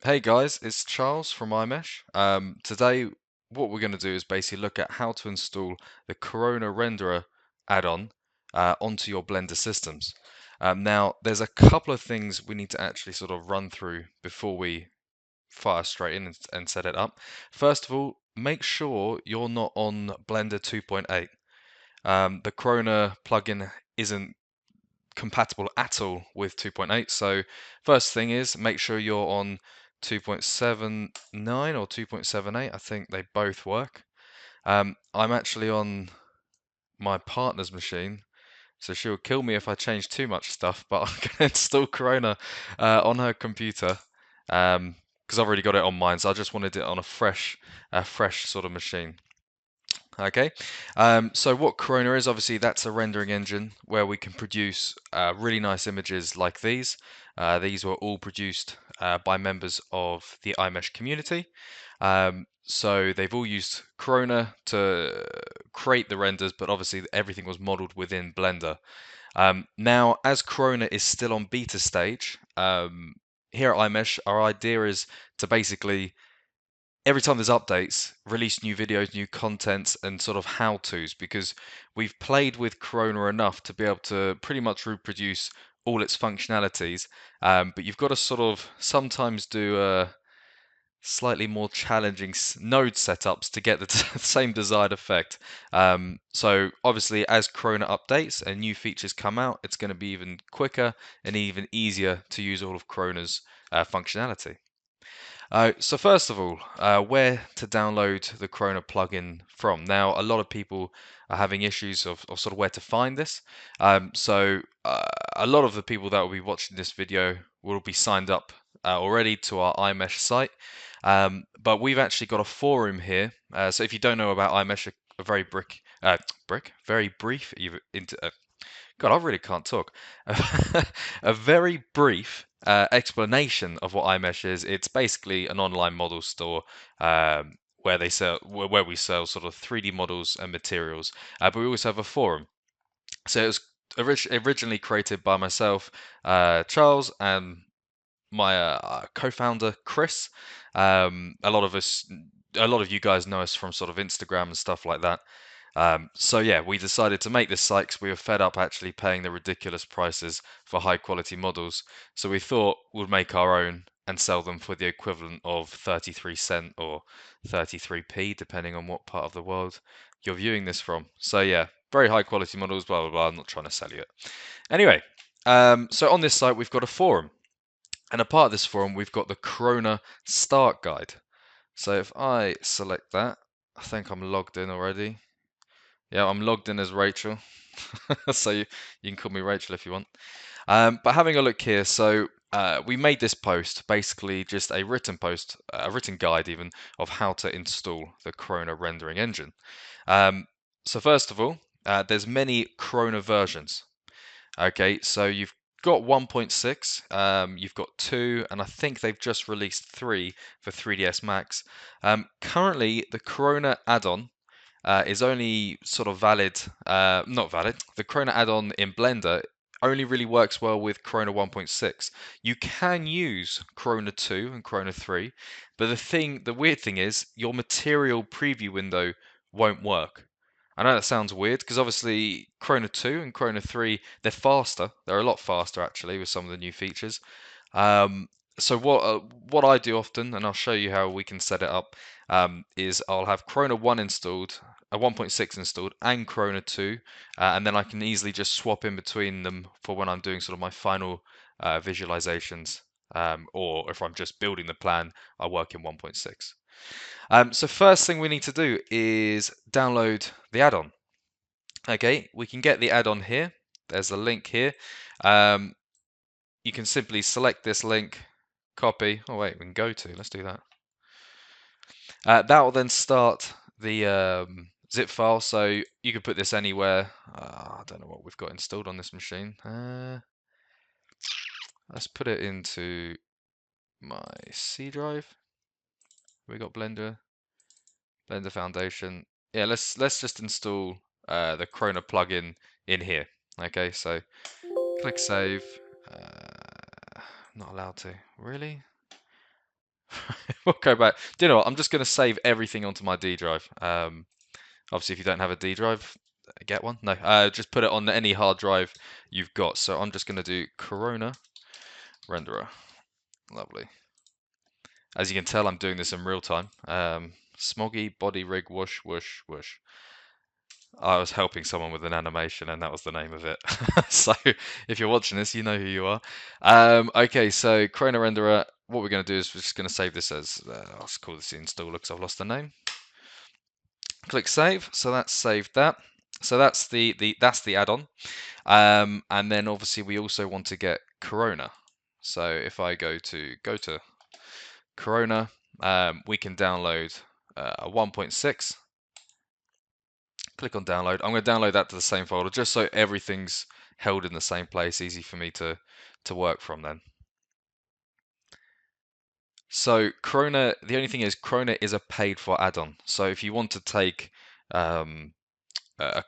Hey guys, it's Charles from iMeshh. Today, what we're going to do is basically look at how to install the Corona Renderer add-on onto your Blender systems. Now, there's a couple of things we need to actually sort of run through before we fire straight in and set it up. First of all, make sure you're not on Blender 2.8. The Corona plugin isn't compatible at all with 2.8. So first thing is make sure you're on 2.79 or 2.78. I think they both work. I'm actually on my partner's machine, so she'll kill me if I change too much stuff, but I'm going to install Corona on her computer because I've already got it on mine, so I just wanted it on a fresh sort of machine. Okay, so what Corona is, obviously, that's a rendering engine where we can produce really nice images like these. These were all produced by members of the iMeshh community. So they've all used Corona to create the renders, but obviously everything was modeled within Blender. Now, as Corona is still on beta stage, here at iMeshh, our idea is to basically every time there's updates, release new videos, new content, and sort of how-tos, because we've played with Corona enough to be able to pretty much reproduce all its functionalities. But you've got to sort of sometimes do slightly more challenging node setups to get the same desired effect. So obviously, as Corona updates and new features come out, it's going to be even quicker and even easier to use all of Corona's functionality. So first of all, where to download the Corona plugin from? Now, a lot of people are having issues of sort of where to find this. A lot of the people that will be watching this video will be signed up already to our iMeshh site. But we've actually got a forum here. So if you don't know about iMeshh, a very very brief, God, I really can't talk. A very brief explanation of what iMeshh is. It's basically an online model store where we sell sort of 3D models and materials. But we also have a forum. So it was originally created by myself, Charles, and my co-founder Chris. A lot of you guys know us from sort of Instagram and stuff like that. So yeah, we decided to make this site because we were fed up actually paying the ridiculous prices for high quality models. So we thought we'd make our own and sell them for the equivalent of 33 cent or 33p, depending on what part of the world you're viewing this from. So yeah, very high quality models, blah blah blah. I'm not trying to sell you it. Anyway, so on this site we've got a forum, and a part of this forum we've got the Corona Start Guide. So if I select that, I think I'm logged in already. Yeah, I'm logged in as Rachel, so you can call me Rachel if you want. But having a look here, so we made this post, basically just a written post, a written guide even, of how to install the Corona rendering engine. So first of all, there's many Corona versions. Okay, so you've got 1.6, you've got 2, and I think they've just released 3 for 3ds Max. Currently, the Corona add-on is only sort of valid, not valid. The Corona add-on in Blender only really works well with Corona 1.6. You can use Corona 2 and Corona 3, but the weird thing is your material preview window won't work. I know that sounds weird because obviously Corona 2 and Corona 3, they're faster. They're a lot faster actually with some of the new features. Um, so what I do often, and I'll show you how we can set it up, is I'll have Corona 1 installed, 1.6 installed, and Corona 2, and then I can easily just swap in between them for when I'm doing sort of my final visualizations, or if I'm just building the plan, I work in 1.6. So first thing we need to do is download the add-on. Okay, we can get the add-on here. There's a link here. Um, you can simply select this link, copy. Oh wait, we can go to. Let's do that. That will then start the zip file. So you can put this anywhere. I don't know what we've got installed on this machine. Let's put it into my C drive. We got Blender Foundation. Yeah, let's just install the Corona plugin in here. Okay, so click save. Not allowed to. Really? We'll go back. Do you know what? I'm just going to save everything onto my D drive. Obviously, if you don't have a D drive, get one. No, just put it on any hard drive you've got. So I'm just going to do Corona renderer. Lovely. As you can tell, I'm doing this in real time. Smoggy body rig whoosh whoosh whoosh. I was helping someone with an animation, and that was the name of it. So if you're watching this, you know who you are. Okay, so Corona renderer. What we're going to do is we're just going to save this as. Let's call this the installer because I've lost the name. Click save. So that's saved that. So that's the add-on. And then obviously we also want to get Corona. So if I go to Corona, we can download a 1.6. Click on download. I'm going to download that to the same folder just so everything's held in the same place, easy for me to work from then. So Corona, the only thing is Corona is a paid for add-on. So if you want to take a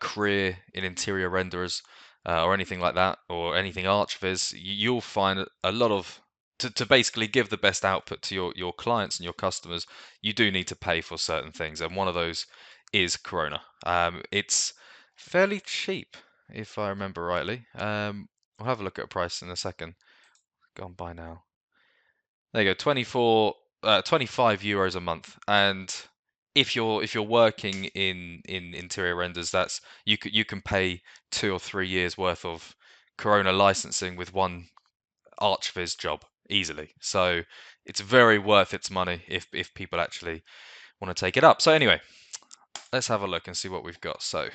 career in interior renderers or anything like that, or anything ArchViz, you'll find a lot of to basically give the best output to your clients and your customers, you do need to pay for certain things, and one of those is Corona. It's fairly cheap, if I remember rightly. We'll have a look at a price in a second. Go on buy now. There you go, 25 euros a month. And if you're working in interior renders, that's you can pay 2 or 3 years worth of Corona licensing with one ArchViz job easily. So it's very worth its money if people actually want to take it up. So anyway, let's have a look and see what we've got. So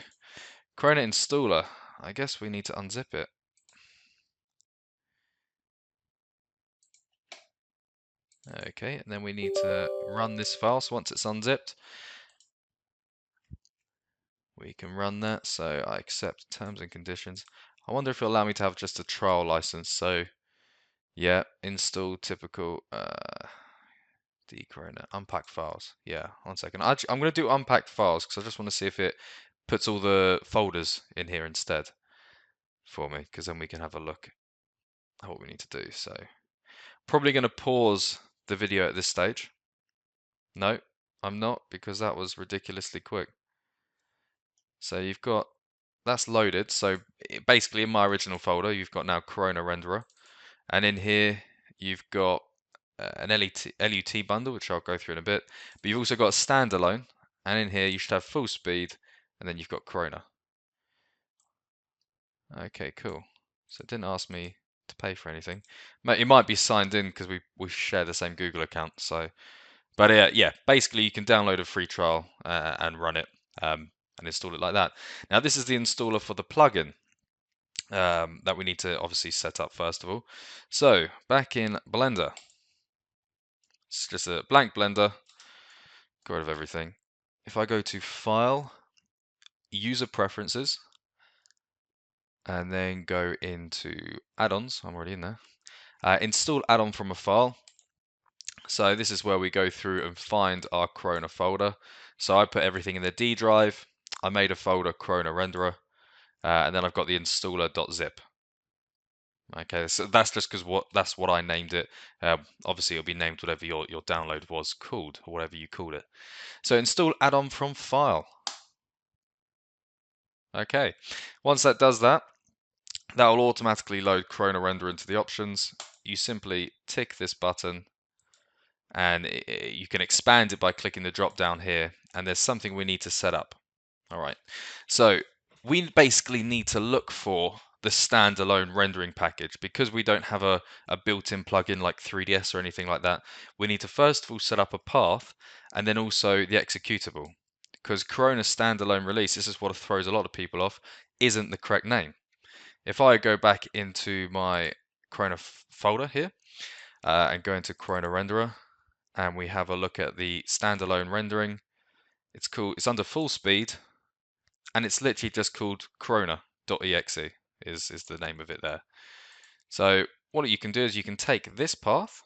Corona installer, I guess we need to unzip it. Okay, and then we need to run this file. So once it's unzipped, we can run that. So I accept terms and conditions. I wonder if it'll allow me to have just a trial license. So yeah, install typical Corona unpack files. Yeah, 1 second. I'm going to do unpacked files because I just want to see if it puts all the folders in here instead for me, because then we can have a look at what we need to do. So probably going to pause the video at this stage. No, I'm not, because that was ridiculously quick. So you've got that's loaded. So basically in my original folder, you've got now Corona renderer, and in here you've got an LUT bundle, which I'll go through in a bit. But you've also got standalone, and in here you should have full speed, and then you've got Corona. Okay, cool. So it didn't ask me to pay for anything. It might be signed in because we share the same Google account. So, but yeah, basically you can download a free trial and run it and install it like that. Now this is the installer for the plugin that we need to obviously set up first of all. So back in Blender, it's just a blank Blender. Get rid of everything. If I go to File, User Preferences, and then go into Add-ons, I'm already in there. Install add-on from a file. So this is where we go through and find our Corona folder. So I put everything in the D drive. I made a folder Corona renderer, and then I've got the installer.zip. Okay, so that's just because that's what I named it. Obviously, it'll be named whatever your download was called, or whatever you called it. So install add-on from file. Okay, once that does that, that will automatically load Corona Render into the options. You simply tick this button, and you can expand it by clicking the drop down here, and there's something we need to set up. All right, so we basically need to look for the standalone rendering package because we don't have a built-in plugin like 3ds or anything like that. We need to first of all set up a path and then also the executable, because Corona standalone release, this is what throws a lot of people off, isn't the correct name. If I go back into my Corona folder here and go into Corona renderer, and we have a look at the standalone rendering, it's under full speed, and it's literally just called corona.exe is the name of it there. So what you can do is you can take this path,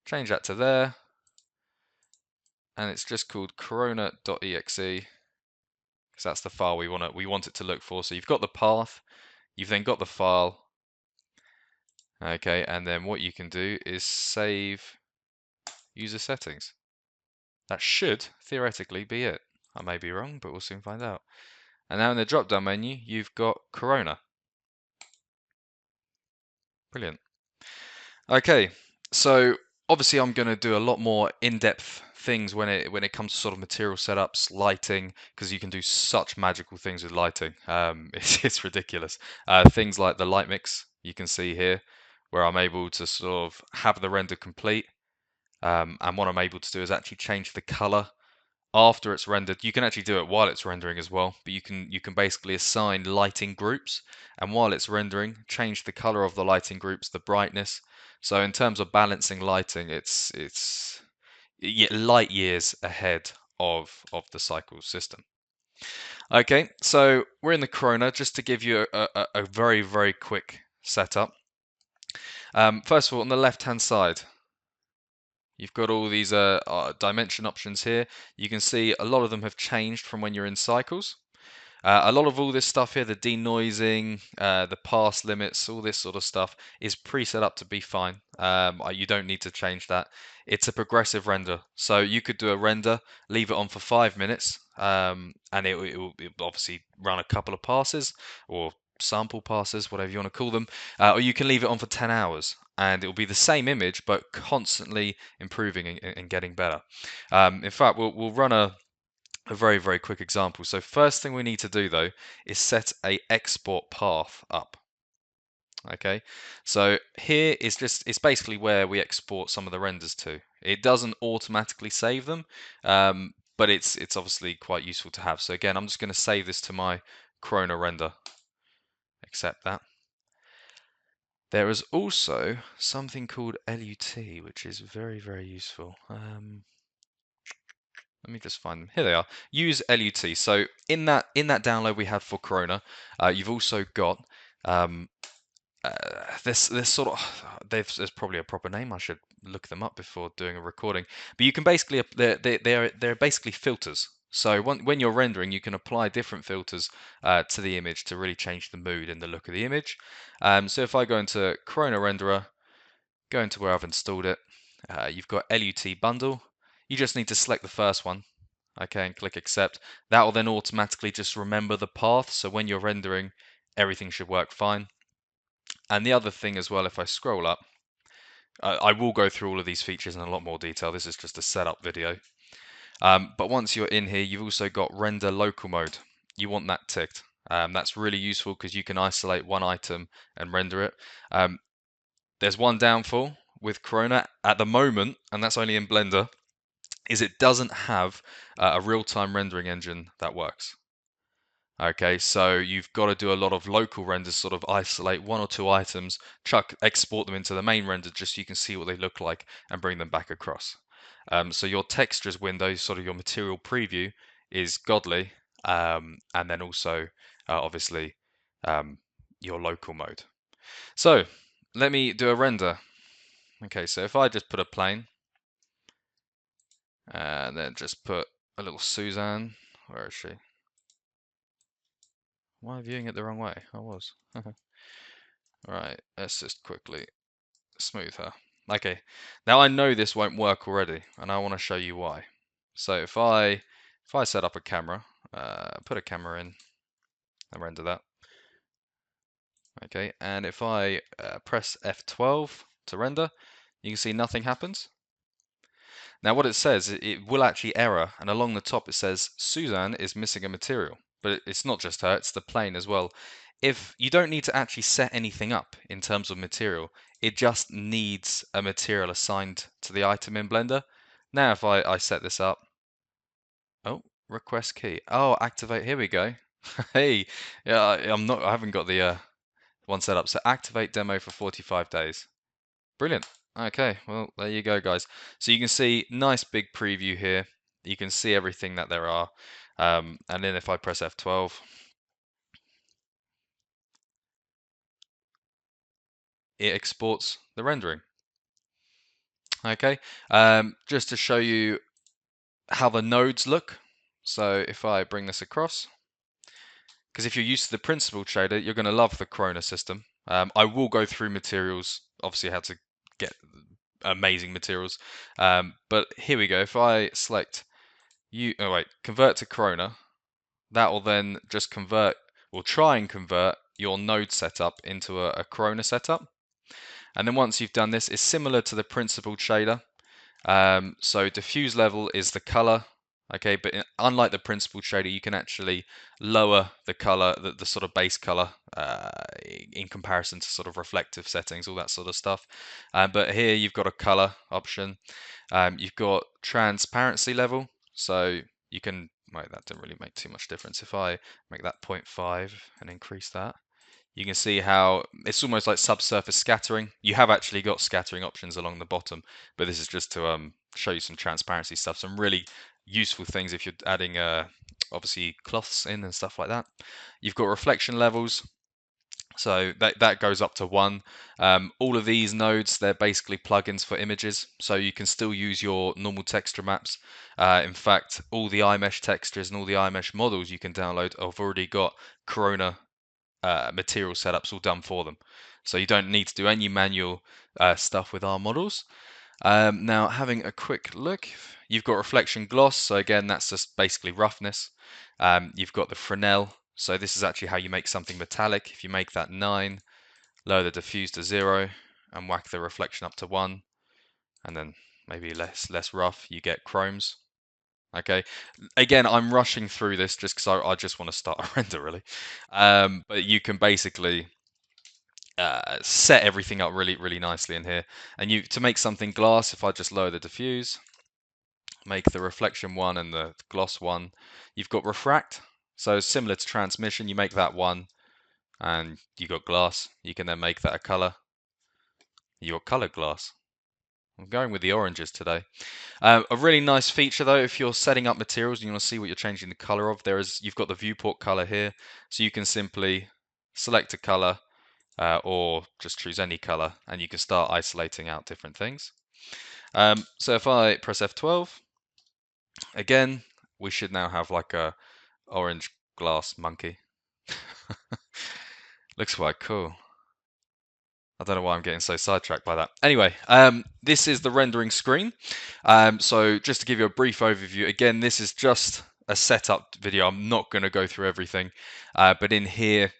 change that to there, and it's just called corona.exe because that's the file we want it to look for. So you've got the path, you've then got the file, Okay, and then what you can do is save user settings. That should theoretically be it. I may be wrong, but we'll soon find out. And now in the drop-down menu, you've got Corona. Brilliant. Okay, so obviously I'm going to do a lot more in-depth things when it comes to sort of material setups, lighting, because you can do such magical things with lighting. It's ridiculous. Things like the light mix you can see here, where I'm able to sort of have the render complete. And what I'm able to do is actually change the color after it's rendered. You can actually do it while it's rendering as well, but you can basically assign lighting groups, and while it's rendering, change the color of the lighting groups, the brightness. So in terms of balancing lighting, it's light years ahead of the cycle system. Okay, so we're in the Corona. Just to give you a very quick setup. First of all, on the left hand side, you've got all these dimension options here. You can see a lot of them have changed from when you're in cycles. A lot of all this stuff here, the denoising, the pass limits, all this sort of stuff is pre-set up to be fine. You don't need to change that. It's a progressive render. So you could do a render, leave it on for 5 minutes, and it will obviously run a couple of passes or sample passes, whatever you want to call them. Or you can leave it on for 10 hours and it will be the same image, but constantly improving and getting better. In fact, we'll run a very quick example. So first thing we need to do though is set a export path up. Okay, so here is it's basically where we export some of the renders to. It doesn't automatically save them, but it's obviously quite useful to have. So again, I'm just going to save this to my Corona render. Accept that. There is also something called LUT, which is very useful. Let me just find them. Here they are. Use LUT. So in that download we had for Corona, you've also got this sort of there's probably a proper name. I should look them up before doing a recording. But you can basically they're basically filters. So when you're rendering, you can apply different filters to the image to really change the mood and the look of the image. So if I go into Corona Renderer, go into where I've installed it, you've got LUT bundle. You just need to select the first one, okay, and click accept. That will then automatically just remember the path, so when you're rendering, everything should work fine. And the other thing as well, if I scroll up, I will go through all of these features in a lot more detail. This is just a setup video. But once you're in here, you've also got render local mode. You want that ticked. That's really useful because you can isolate one item and render it. There's one downfall with Corona at the moment, and that's only in Blender, is it doesn't have a real-time rendering engine that works. Okay, so you've got to do a lot of local renders, sort of isolate one or two items, export them into the main render just so you can see what they look like and bring them back across. So your textures window, sort of your material preview, is godly, and then also obviously your local mode. So let me do a render. Okay, so if I just put a plane and then just put a little Suzanne, where is she? Am I viewing it the wrong way? I was. Right, let's just quickly smooth her. Okay, now I know this won't work already, and I want to show you why. So if I set up a camera, put a camera in, and render that. Okay, and if I press F12 to render, you can see nothing happens. Now what it says, it will actually error, and along the top it says Suzanne is missing a material. But it's not just her, it's the plane as well. If you don't need to actually set anything up in terms of material, it just needs a material assigned to the item in Blender. Now if I set this up, oh, request key. Oh, activate, here we go. Hey, yeah, I haven't got the one set up. So activate demo for 45 days. Brilliant. Okay, well, there you go, guys. So you can see nice big preview here. You can see everything that there are. And then if I press F12, it exports the rendering. Okay, just to show you how the nodes look. So if I bring this across, because if you're used to the principled shader, you're going to love the Corona system. I will go through materials obviously how to get amazing materials. But here we go. If I select convert to Corona, that will then just will try and convert your node setup into a Corona setup. And then once you've done this, it's similar to the principled shader. So diffuse level is the color, okay, but unlike the principled shader, you can actually lower the color, the sort of base color, in comparison to sort of reflective settings, all that sort of stuff. But here you've got a color option. You've got transparency level, so you can, right, that didn't really make too much difference. If I make that 0.5 and increase that, you can see how it's almost like subsurface scattering. You have actually got scattering options along the bottom, but this is just to show you some transparency stuff, some really useful things if you're adding obviously cloths in and stuff like that. You've got reflection levels, so that goes up to 1. All of these nodes, they're basically plugins for images, so you can still use your normal texture maps. In fact, all the iMeshh textures and all the iMeshh models you can download have already got Corona material setups all done for them. So you don't need to do any manual stuff with our models. Now, having a quick look, you've got reflection gloss. So again, that's just basically roughness. You've got the Fresnel. So this is actually how you make something metallic. If you make that 9, lower the diffuse to 0, and whack the reflection up to 1, and then maybe less rough, you get chromes. Okay, again, I'm rushing through this just because I just want to start a render, really. But you can basically set everything up really nicely in here. And to make something glass, if I just lower the diffuse, make the reflection 1 and the gloss 1, you've got refract. So similar to transmission, you make that 1, and you got glass. You can then make that a color. Your color glass. I'm going with the oranges today. A really nice feature though, if you're setting up materials and you want to see what you're changing the color of, you've got the viewport color here, so you can simply select a color or just choose any color, and you can start isolating out different things. So if I press F12, again, we should now have like a orange glass monkey. Looks quite cool. I don't know why I'm getting so sidetracked by that. Anyway, this is the rendering screen. So just to give you a brief overview, again, this is just a setup video. I'm not going to go through everything, but in here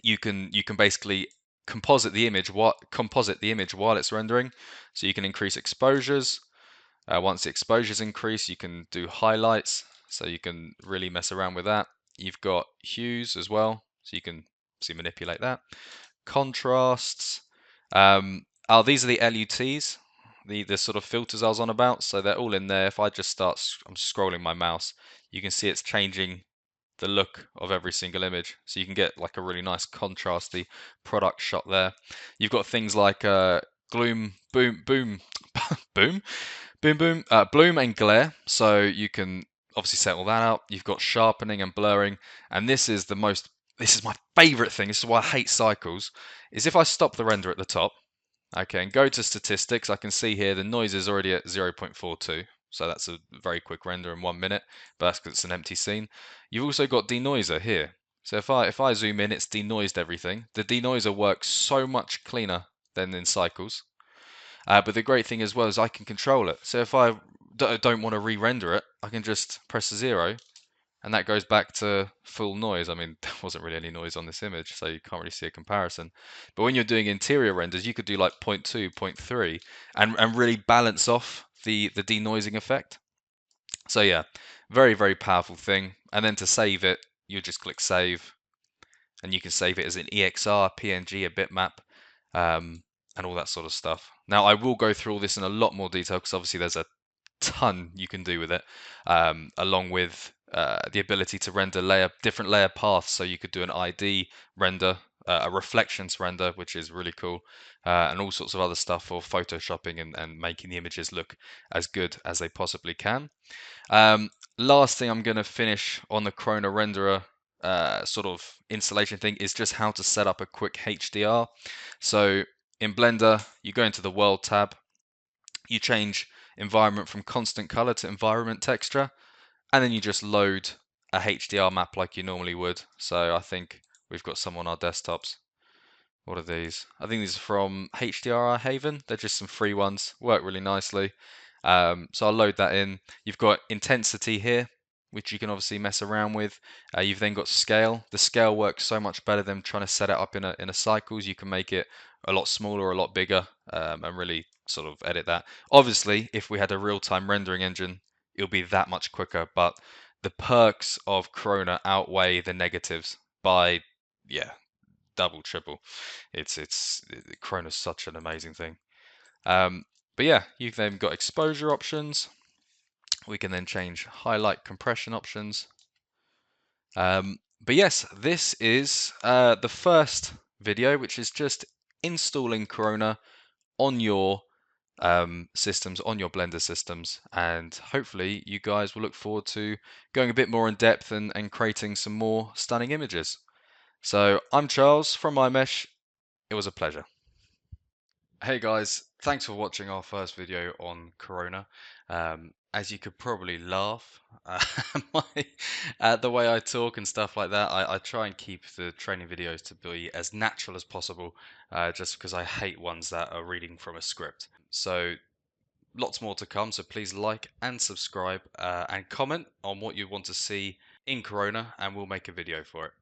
you can basically composite the image while it's rendering. So you can increase exposures. Once the exposures increase, you can do highlights. So you can really mess around with that. You've got hues as well, so you can manipulate that. Contrasts. These are the LUTs, the sort of filters I was on about. So they're all in there. If I just I'm scrolling my mouse, you can see it's changing the look of every single image. So you can get like a really nice contrasty product shot there. You've got things like gloom, boom, boom, boom, boom, boom, bloom and glare. So you can obviously set all that up. You've got sharpening and blurring, and this is my favorite thing. This is why I hate cycles. Is if I stop the render at the top, okay, and go to statistics, I can see here the noise is already at 0.42. So that's a very quick render in 1 minute, but that's because it's an empty scene. You've also got denoiser here. So if I zoom in, it's denoised everything. The denoiser works so much cleaner than in cycles. But the great thing as well is I can control it. So if I don't want to re-render it, I can just press 0, and that goes back to full noise. I mean, there wasn't really any noise on this image, so you can't really see a comparison. But when you're doing interior renders, you could do like 0.2, 0.3, and really balance off the denoising effect. So yeah, very powerful thing. And then to save it, you just click save, and you can save it as an EXR, PNG, a bitmap, and all that sort of stuff. Now, I will go through all this in a lot more detail because obviously there's a ton you can do with it, along with the ability to render different layer paths. So you could do an ID render, a reflections render, which is really cool, and all sorts of other stuff for photoshopping and making the images look as good as they possibly can. Last thing I'm going to finish on the Corona renderer sort of installation thing is just how to set up a quick HDR. So in Blender, you go into the World tab, you change environment from constant color to environment texture, and then you just load a HDR map like you normally would. So I think we've got some on our desktops. What are these? I think these are from HDR Haven. They're just some free ones. Work really nicely. So I'll load that in. You've got intensity here, which you can obviously mess around with. You've then got scale. The scale works so much better than trying to set it up in a cycles. You can make it a lot smaller, or a lot bigger, and really sort of edit that. Obviously, if we had a real-time rendering engine, it'll be that much quicker. But the perks of Corona outweigh the negatives by, yeah, double, triple. Chrona's such an amazing thing. But yeah, you've then got exposure options. We can then change highlight compression options. But yes, this is the first video, which is just installing Corona on your systems, on your Blender systems, and hopefully you guys will look forward to going a bit more in depth and creating some more stunning images. So I'm Charles from iMeshh. It was a pleasure. Hey guys, thanks for watching our first video on Corona. As you could probably laugh, my, the way I talk and stuff like that, I try and keep the training videos to be as natural as possible, just because I hate ones that are reading from a script. So lots more to come, so please like and subscribe, and comment on what you want to see in Corona, and we'll make a video for it.